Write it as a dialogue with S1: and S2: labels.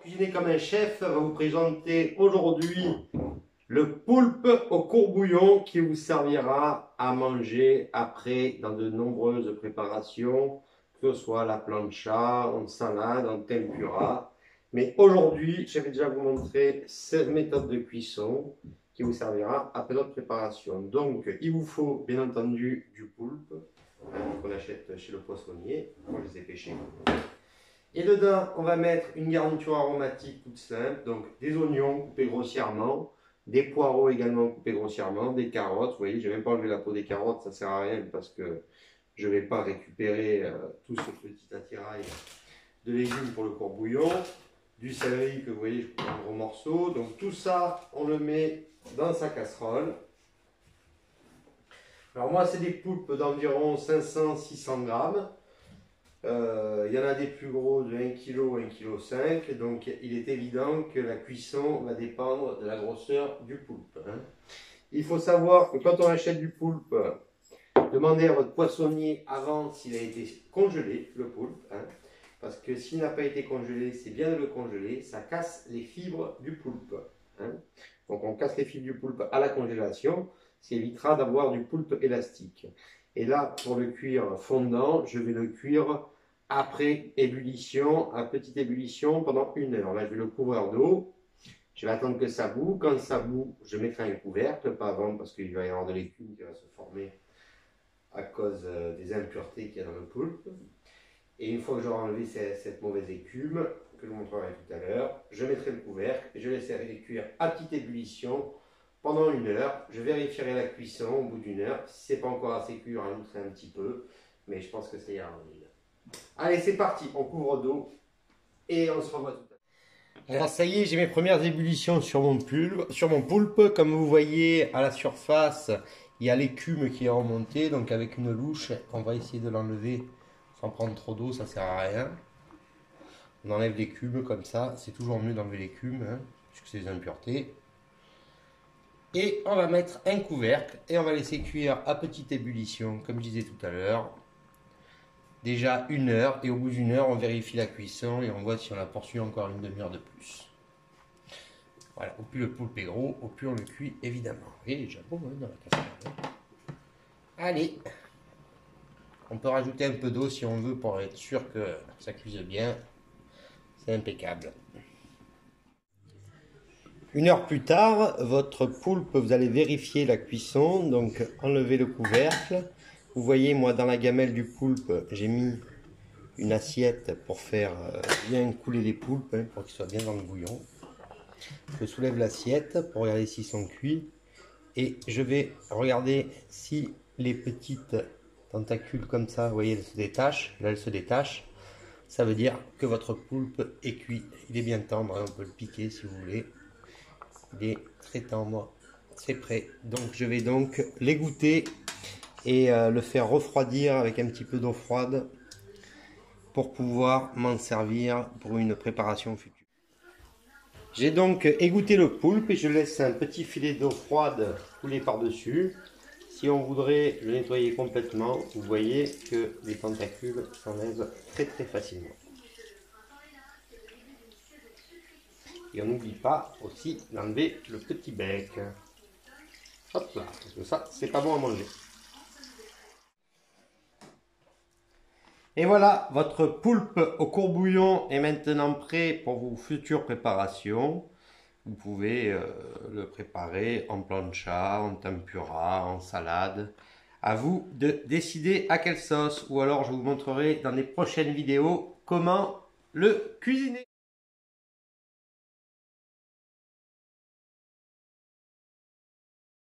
S1: Cuisiner comme un chef va vous présenter aujourd'hui le poulpe au courbouillon qui vous servira à manger après dans de nombreuses préparations, que ce soit à la plancha, en salade, en tempura. Mais aujourd'hui, je vais déjà vous montrer cette méthode de cuisson qui vous servira après d'autres préparations. Donc, il vous faut bien entendu du poulpe qu'on achète chez le poissonnier. Moi, je les ai pêchés. Et dedans, on va mettre une garniture aromatique toute simple, donc des oignons coupés grossièrement, des poireaux également coupés grossièrement, des carottes. Vous voyez, je n'ai même pas enlevé la peau des carottes, ça ne sert à rien parce que je ne vais pas récupérer tout ce petit attirail de légumes pour le courbouillon. Du céleri que vous voyez, je coupe en gros morceaux. Donc tout ça, on le met dans sa casserole. Alors moi, c'est des poulpes d'environ 500-600 grammes. Il y en a des plus gros de 1 kg, 1,5 kg. Donc il est évident que la cuisson va dépendre de la grosseur du poulpe. Il faut savoir que quand on achète du poulpe, demandez à votre poissonnier avant s'il a été congelé, le poulpe. Parce que s'il n'a pas été congelé, c'est bien de le congeler. Ça casse les fibres du poulpe. Donc on casse les fibres du poulpe à la congélation. Ça évitera d'avoir du poulpe élastique. Et là, pour le cuire fondant, je vais le cuire après ébullition, à petite ébullition pendant 1 heure. Là, je vais le couvrir d'eau. Je vais attendre que ça bout. Quand ça bout, je mettrai un couvercle, pas avant parce qu'il va y avoir de l'écume qui va se former à cause des impuretés qu'il y a dans le poulpe. Et une fois que j'aurai enlevé cette mauvaise écume, que je vous montrerai tout à l'heure, je mettrai le couvercle et je laisserai cuire à petite ébullition pendant 1 heure. Je vérifierai la cuisson au bout d'1 heure. Si ce n'est pas encore assez cuit, je rajouterai un petit peu. Mais je pense que ça ira en huile. Allez, c'est parti. On couvre d'eau et on se revoit tout à l'heure. Alors ça y est, j'ai mes premières ébullitions sur mon poulpe. Comme vous voyez à la surface, il y a l'écume qui est remontée. Donc avec une louche, on va essayer de l'enlever sans prendre trop d'eau, ça ne sert à rien. On enlève l'écume comme ça. C'est toujours mieux d'enlever l'écume, puisque c'est des impuretés. Et on va mettre un couvercle et on va laisser cuire à petite ébullition, comme je disais tout à l'heure. Déjà 1 heure, et au bout d'1 heure, on vérifie la cuisson et on voit si on a poursuivi encore une demi-heure de plus. Voilà, au plus le poulpe est gros, au plus on le cuit évidemment. Vous voyez, il est déjà bon dans la casserole. Allez, on peut rajouter un peu d'eau si on veut pour être sûr que ça cuise bien. C'est impeccable. 1 heure plus tard, votre poulpe, vous allez vérifier la cuisson, donc enlevez le couvercle. Vous voyez, moi dans la gamelle du poulpe, j'ai mis une assiette pour faire bien couler les poulpes, pour qu'ils soient bien dans le bouillon. Je soulève l'assiette pour regarder s'ils sont cuits et je vais regarder si les petites tentacules comme ça, vous voyez, elles se détachent. Là, elles se détachent. Ça veut dire que votre poulpe est cuit. Il est bien tendre, on peut le piquer si vous voulez. Il est très tendre, c'est prêt. Donc je vais donc l'égoutter et le faire refroidir avec un petit peu d'eau froide pour pouvoir m'en servir pour une préparation future. J'ai donc égoutté le poulpe et je laisse un petit filet d'eau froide couler par-dessus. Si on voudrait le nettoyer complètement, vous voyez que les tentacules s'enlèvent très facilement. Et on n'oublie pas aussi d'enlever le petit bec. Hop là, parce que ça, c'est pas bon à manger. Et voilà, votre poulpe au courbouillon est maintenant prêt pour vos futures préparations. Vous pouvez le préparer en plancha, en tempura, en salade. À vous de décider à quelle sauce. Ou alors je vous montrerai dans les prochaines vidéos comment le cuisiner.